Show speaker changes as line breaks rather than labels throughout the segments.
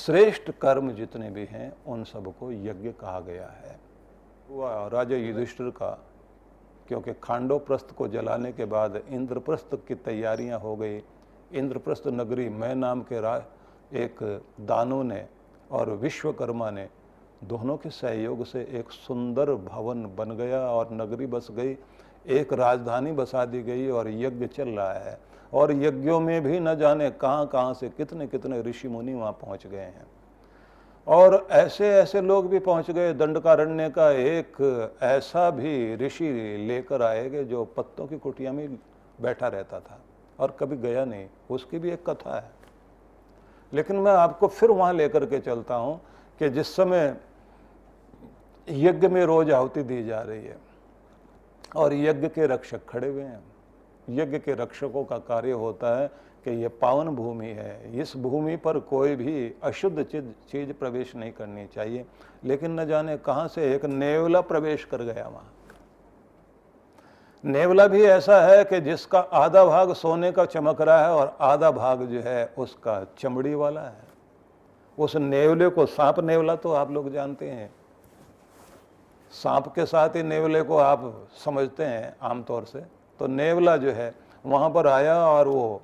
श्रेष्ठ कर्म जितने भी हैं उन सबको यज्ञ कहा गया है। हुआ राजा युधिष्ठिर का, क्योंकि खांडोप्रस्थ को जलाने के बाद इंद्रप्रस्थ की तैयारियां हो गई। इंद्रप्रस्थ नगरी मैं नाम के एक दानव ने और विश्वकर्मा ने दोनों के सहयोग से एक सुंदर भवन बन गया और नगरी बस गई, एक राजधानी बसा दी गई और यज्ञ चल रहा है। और यज्ञों में भी न जाने कहाँ कहाँ से कितने कितने ऋषि मुनि वहाँ पहुँच गए हैं। और ऐसे ऐसे लोग भी पहुँच गए, दंडकारण्य का एक ऐसा भी ऋषि लेकर आएगे जो पत्तों की कुटिया में बैठा रहता था और कभी गया नहीं, उसकी भी एक कथा है। लेकिन मैं आपको फिर वहाँ लेकर के चलता हूँ कि जिस समय यज्ञ में रोज आहुति दी जा रही है और यज्ञ के रक्षक खड़े हुए हैं। यज्ञ के रक्षकों का कार्य होता है कि ये पावन भूमि है, इस भूमि पर कोई भी अशुद्ध चीज प्रवेश नहीं करनी चाहिए। लेकिन न जाने कहाँ से एक नेवला प्रवेश कर गया वहाँ। नेवला भी ऐसा है कि जिसका आधा भाग सोने का चमक रहा है और आधा भाग जो है उसका चमड़ी वाला है। उस नेवले को सांप नेवला तो आप लोग जानते हैं, सांप के साथ ही नेवले को आप समझते हैं आमतौर से। तो नेवला जो है वहाँ पर आया और वो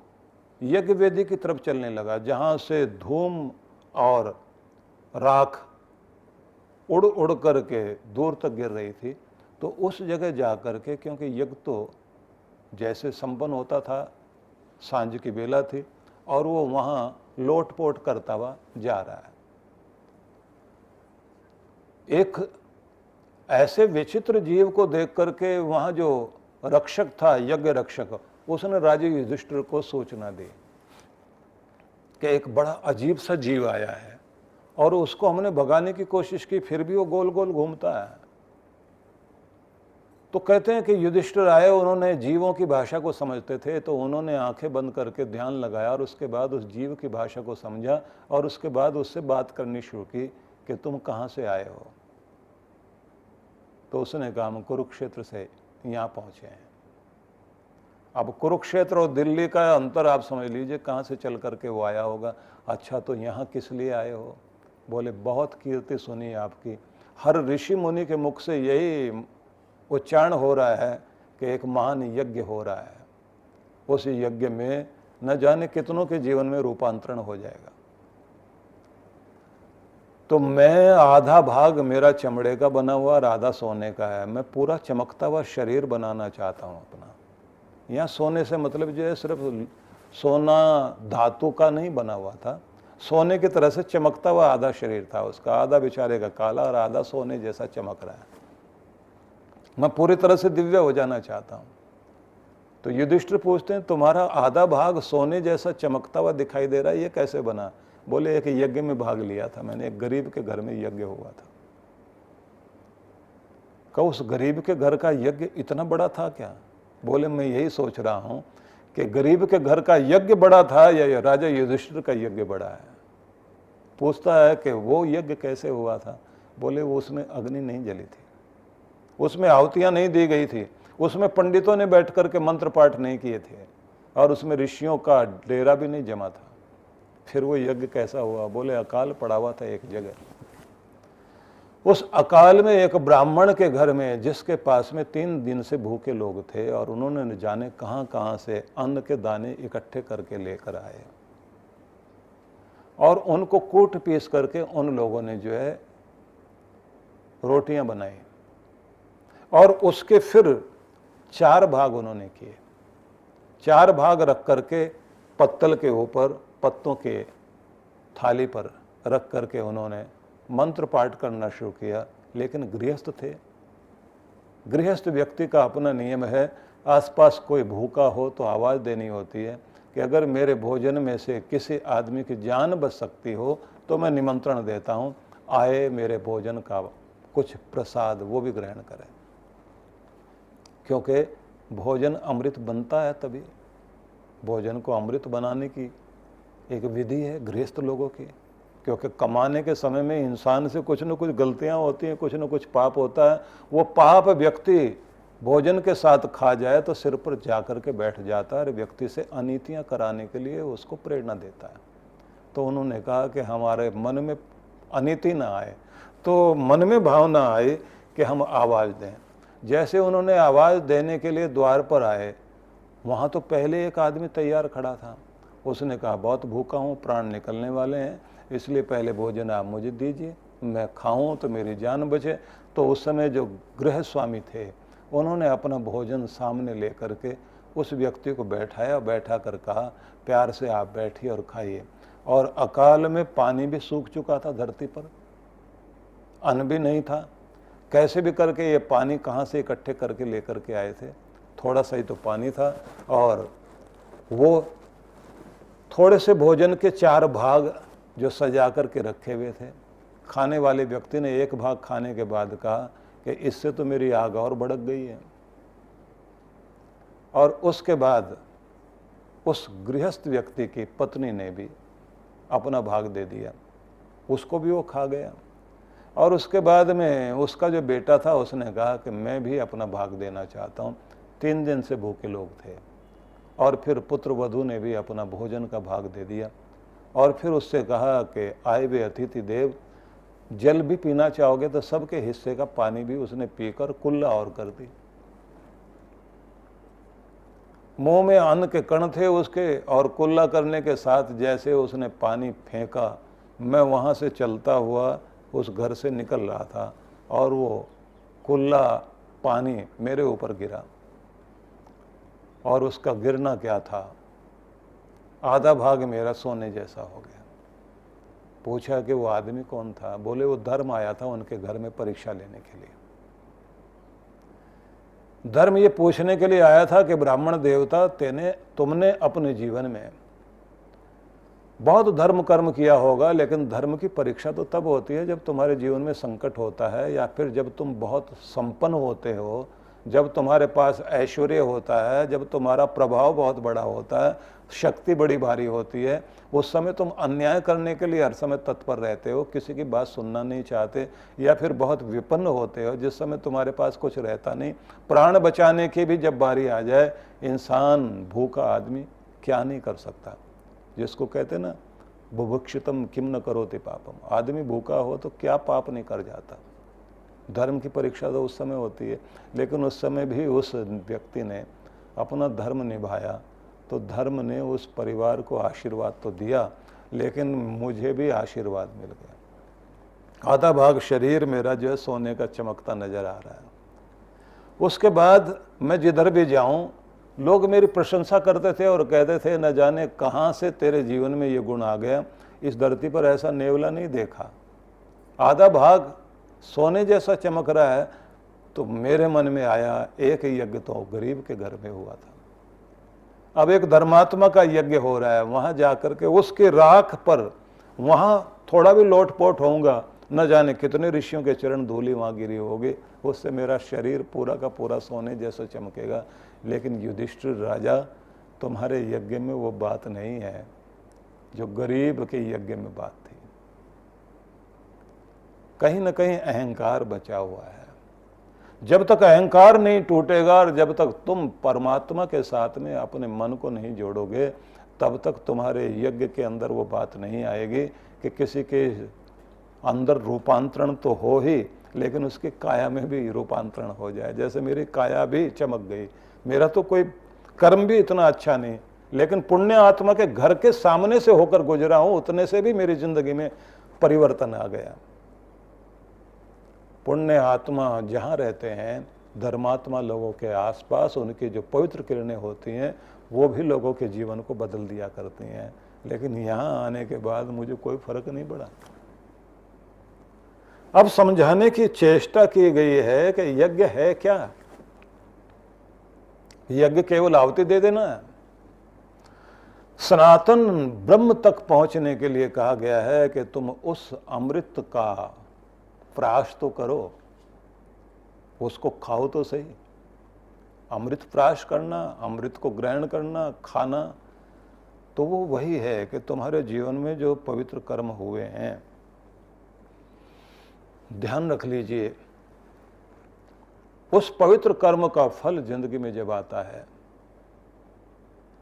यज्ञ वेदी की तरफ चलने लगा, जहाँ से धूम और राख उड़ उड़ करके दूर तक गिर रही थी। तो उस जगह जा कर के, क्योंकि यज्ञ तो जैसे संपन्न होता था, सांझ की बेला थी और वो वहाँ लोटपोट करता हुआ जा रहा है। एक ऐसे विचित्र जीव को देख करके वहाँ जो रक्षक था, यज्ञ रक्षक, उसने राजा युधिष्ठिर को सूचना दी कि एक बड़ा अजीब सा जीव आया है और उसको हमने भगाने की कोशिश की, फिर भी वो गोल गोल घूमता है। तो कहते हैं कि युधिष्ठिर आए, उन्होंने जीवों की भाषा को समझते थे, तो उन्होंने आंखें बंद करके ध्यान लगाया और उसके बाद उस जीव की भाषा को समझा और उसके बाद उससे बात करनी शुरू की कि तुम कहाँ से आए हो। तो उसने कहा हम कुरुक्षेत्र से यहाँ पहुँचे हैं। अब कुरुक्षेत्र और दिल्ली का अंतर आप समझ लीजिए, कहाँ से चल करके वो आया होगा। अच्छा, तो यहाँ किस लिए आए हो? बोले बहुत कीर्ति सुनी आपकी, हर ऋषि मुनि के मुख से यही उच्चारण हो रहा है कि एक महान यज्ञ हो रहा है, उस यज्ञ में न जाने कितनों के जीवन में रूपांतरण हो जाएगा। तो मैं आधा भाग मेरा चमड़े का बना हुआ और आधा सोने का है, मैं पूरा चमकता हुआ शरीर बनाना चाहता हूँ अपना। यहाँ सोने से मतलब जो है सिर्फ सोना धातु का नहीं बना हुआ था, सोने की तरह से चमकता हुआ आधा शरीर था उसका, आधा बेचारे का काला और आधा सोने जैसा चमक रहा है। मैं पूरी तरह से दिव्य हो जाना चाहता हूँ। तो युधिष्ठिर पूछते हैं तुम्हारा आधा भाग सोने जैसा चमकता हुआ दिखाई दे रहा है, ये कैसे बना? बोले एक यज्ञ में भाग लिया था मैंने, एक गरीब के घर में यज्ञ हुआ था। कहा उस गरीब के घर का यज्ञ इतना बड़ा था क्या? बोले मैं यही सोच रहा हूँ कि गरीब के घर का यज्ञ बड़ा था या राजा युधिष्ठिर का यज्ञ बड़ा है। पूछता है कि वो यज्ञ कैसे हुआ था? बोले वो उसमें अग्नि नहीं जली थी, उसमें आहुतियाँ नहीं दी गई थी, उसमें पंडितों ने बैठ करके मंत्र पाठ नहीं किए थे और उसमें ऋषियों का डेरा भी नहीं जमा था। फिर वो यज्ञ कैसा हुआ? बोले अकाल पड़ा हुआ था एक जगह, उस अकाल में एक ब्राह्मण के घर में, जिसके पास में 3 दिन से भूखे लोग थे और उन्होंने न जाने कहाँ कहाँ से अन्न के दाने इकट्ठे करके लेकर आए और उनको कूट पीस करके उन लोगों ने जो है रोटियां बनाई और उसके फिर 4 भाग उन्होंने किए। 4 भाग रख करके पत्तल के ऊपर, पत्तों के थाली पर रख करके उन्होंने मंत्र पाठ करना शुरू किया। लेकिन गृहस्थ थे, गृहस्थ व्यक्ति का अपना नियम है, आसपास कोई भूखा हो तो आवाज़ देनी होती है कि अगर मेरे भोजन में से किसी आदमी की जान बच सकती हो तो मैं निमंत्रण देता हूँ, आए मेरे भोजन का कुछ प्रसाद वो भी ग्रहण करें। क्योंकि भोजन अमृत बनता है, तभी भोजन को अमृत बनाने की एक विधि है गृहस्थ लोगों की। क्योंकि कमाने के समय में इंसान से कुछ न कुछ गलतियां होती हैं, कुछ न कुछ पाप होता है। वो पाप व्यक्ति भोजन के साथ खा जाए तो सिर पर जाकर के बैठ जाता है और व्यक्ति से अनीतियां कराने के लिए उसको प्रेरणा देता है। तो उन्होंने कहा कि हमारे मन में अनिति ना आए, तो मन में भावना आई कि हम आवाज़ दें। जैसे उन्होंने आवाज़ देने के लिए द्वार पर आए, वहाँ तो पहले एक आदमी तैयार खड़ा था। उसने कहा बहुत भूखा हूँ, प्राण निकलने वाले हैं, इसलिए पहले भोजन आप मुझे दीजिए, मैं खाऊं तो मेरी जान बचे। तो उस समय जो गृह स्वामी थे उन्होंने अपना भोजन सामने लेकर के उस व्यक्ति को बैठाया, बैठा कर कहा प्यार से आप बैठिए और खाइए। और अकाल में पानी भी सूख चुका था धरती पर, अन्न भी नहीं था। कैसे भी करके ये पानी कहाँ से इकट्ठे करके लेकर के आए थे, थोड़ा सा ही तो पानी था। और वो थोड़े से भोजन के 4 भाग जो सजा करके रखे हुए थे, खाने वाले व्यक्ति ने एक भाग खाने के बाद कहा कि इससे तो मेरी आग और भड़क गई है। और उसके बाद उस गृहस्थ व्यक्ति की पत्नी ने भी अपना भाग दे दिया, उसको भी वो खा गया। और उसके बाद में उसका जो बेटा था उसने कहा कि मैं भी अपना भाग देना चाहता हूँ। 3 दिन से भूखे लोग थे। और फिर पुत्र वधू ने भी अपना भोजन का भाग दे दिया। और फिर उससे कहा कि आए वे अतिथि देव, जल भी पीना चाहोगे तो सबके हिस्से का पानी भी उसने पीकर कुल्ला और कर दी। मुंह में अन्न के कण थे उसके, और कुल्ला करने के साथ जैसे उसने पानी फेंका, मैं वहाँ से चलता हुआ उस घर से निकल रहा था और वो कुल्ला पानी मेरे ऊपर गिरा। और उसका गिरना क्या था, आधा भाग मेरा सोने जैसा हो गया। पूछा कि वो आदमी कौन था? बोले वो धर्म आया था उनके घर में परीक्षा लेने के लिए। धर्म ये पूछने के लिए आया था कि ब्राह्मण देवता तुमने अपने जीवन में बहुत धर्म कर्म किया होगा, लेकिन धर्म की परीक्षा तो तब होती है जब तुम्हारे जीवन में संकट होता है, या फिर जब तुम बहुत संपन्न होते हो, जब तुम्हारे पास ऐश्वर्य होता है, जब तुम्हारा प्रभाव बहुत बड़ा होता है, शक्ति बड़ी भारी होती है। उस समय तुम अन्याय करने के लिए हर समय तत्पर रहते हो, किसी की बात सुनना नहीं चाहते, या फिर बहुत विपन्न होते हो जिस समय तुम्हारे पास कुछ रहता नहीं। प्राण बचाने की भी जब बारी आ जाए, इंसान भूखा आदमी क्या नहीं कर सकता। जिसको कहते ना बुभुक्षितम किम न करोति पापम, आदमी भूखा हो तो क्या पाप नहीं कर जाता। धर्म की परीक्षा तो उस समय होती है, लेकिन उस समय भी उस व्यक्ति ने अपना धर्म निभाया, तो धर्म ने उस परिवार को आशीर्वाद तो दिया, लेकिन मुझे भी आशीर्वाद मिल गया। आधा भाग शरीर मेरा जो है सोने का चमकता नजर आ रहा है। उसके बाद मैं जिधर भी जाऊं लोग मेरी प्रशंसा करते थे और कहते थे न जाने कहाँ से तेरे जीवन में ये गुण आ गया, इस धरती पर ऐसा नेवला नहीं देखा। आधा भाग सोने जैसा चमक रहा है। तो मेरे मन में आया एक यज्ञ तो गरीब के घर में हुआ था, अब एक धर्मात्मा का यज्ञ हो रहा है, वहां जाकर के उसके राख पर वहां थोड़ा भी लोटपोट होऊंगा, न जाने कितने ऋषियों के चरण धूलि वहां गिरी होगी, उससे मेरा शरीर पूरा का पूरा सोने जैसा चमकेगा। लेकिन युधिष्ठिर राजा, तुम्हारे यज्ञ में वो बात नहीं है जो गरीब के यज्ञ में बात थी। कहीं ना कहीं अहंकार बचा हुआ है। जब तक अहंकार नहीं टूटेगा और जब तक तुम परमात्मा के साथ में अपने मन को नहीं जोड़ोगे, तब तक तुम्हारे यज्ञ के अंदर वो बात नहीं आएगी कि किसी के अंदर रूपांतरण तो हो ही, लेकिन उसकी काया में भी रूपांतरण हो जाए। जैसे मेरी काया भी चमक गई, मेरा तो कोई कर्म भी इतना अच्छा नहीं, लेकिन पुण्य आत्मा के घर के सामने से होकर गुजरा हूं, उतने से भी मेरी जिंदगी में परिवर्तन आ गया। पुण्य आत्मा जहाँ रहते हैं, धर्मात्मा लोगों के आसपास उनकी जो पवित्र किरणें होती हैं वो भी लोगों के जीवन को बदल दिया करती हैं। लेकिन यहाँ आने के बाद मुझे कोई फर्क नहीं पड़ा। अब समझाने की चेष्टा की गई है कि यज्ञ है क्या। यज्ञ केवल आहुति दे देना है। सनातन ब्रह्म तक पहुंचने के लिए कहा गया है कि तुम उस अमृत का प्राश तो करो, उसको खाओ तो सही। अमृत प्राश करना, अमृत को ग्रहण करना, खाना, तो वो वही है कि तुम्हारे जीवन में जो पवित्र कर्म हुए हैं, ध्यान रख लीजिए, उस पवित्र कर्म का फल जिंदगी में जब आता है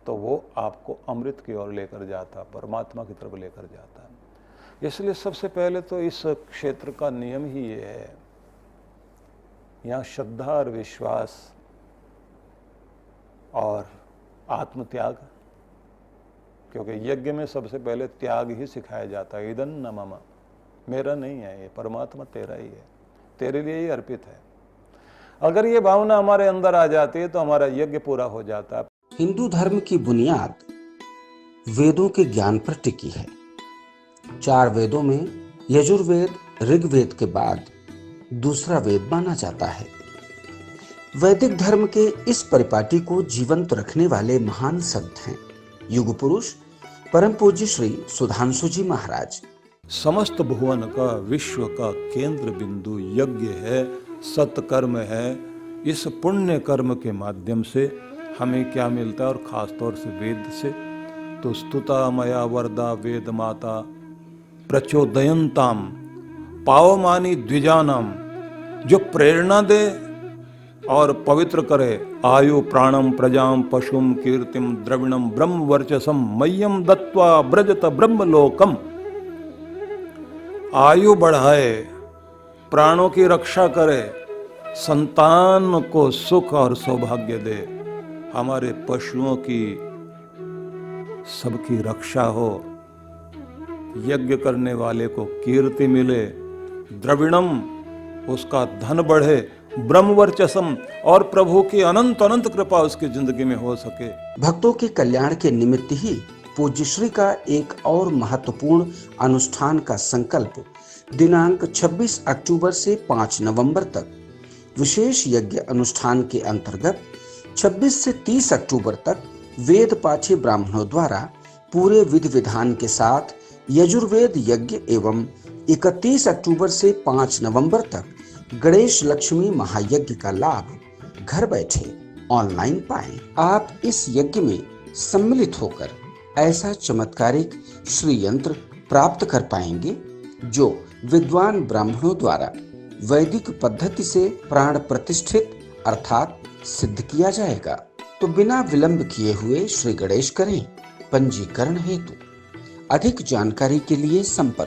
तो वो आपको अमृत की ओर लेकर जाता, परमात्मा की तरफ लेकर जाता। इसलिए सबसे पहले तो इस क्षेत्र का नियम ही ये है, यहाँ श्रद्धा और विश्वास और आत्मत्याग, क्योंकि यज्ञ में सबसे पहले त्याग ही सिखाया जाता है। इदं न मम, मेरा नहीं है, ये परमात्मा तेरा ही है, तेरे लिए ही अर्पित है। अगर ये भावना हमारे अंदर आ जाती है तो हमारा यज्ञ पूरा हो जाता है।
हिंदू धर्म की बुनियाद वेदों के ज्ञान पर टिकी है। 4 वेदों में यजुर्वेद ऋग्वेद के बाद दूसरा वेद माना जाता है। वैदिक धर्म के इस परिपाटी को जीवंत रखने वाले महान संत हैं युग पुरुष परम पूज्य श्री सुधांशु जी महाराज।
समस्त भुवन का, विश्व का केंद्र बिंदु यज्ञ है, सत्कर्म है। इस पुण्य कर्म के माध्यम से हमें क्या मिलता है, और खास तौर से वेद से, तो स्तुता मया वरदा वेद माता प्रचोदयंताम पावमानी द्विजानाम, जो प्रेरणा दे और पवित्र करे। आयु प्राणम प्रजाम पशुम कीर्तिम द्रविणम ब्रह्म वर्चसम मह्यम दत्वा ब्रजत ब्रह्मलोकम। आयु बढ़ाए, प्राणों की रक्षा करे, संतान को सुख और सौभाग्य दे, हमारे पशुओं की सबकी रक्षा हो, यज्ञ करने वाले को कीर्ति मिले, द्रविणम उसका धन बढ़े, ब्रह्मवर्चसम और प्रभु की अनंत अनंत कृपा उसकी जिंदगी में हो सके।
भक्तों के कल्याण के निमित्त ही पूज्य श्री का एक और महत्वपूर्ण अनुष्ठान का संकल्प दिनांक 26 अक्टूबर से 5 नवंबर तक विशेष यज्ञ अनुष्ठान के अंतर्गत 26 से 30 अक्टूबर तक वेद पाठी ब्राह्मणों द्वारा पूरे विधि विधान के साथ यजुर्वेद यज्ञ एवं 31 अक्टूबर से 5 नवंबर तक गणेश लक्ष्मी महायज्ञ का लाभ घर बैठे ऑनलाइन पाएं। आप इस यज्ञ में सम्मिलित होकर ऐसा चमत्कारिक श्री यंत्र प्राप्त कर पाएंगे जो विद्वान ब्राह्मणों द्वारा वैदिक पद्धति से प्राण प्रतिष्ठित अर्थात सिद्ध किया जाएगा। तो बिना विलंब किए हुए श्री गणेश करें पंजीकरण हेतु। अधिक जानकारी के लिए संपर्क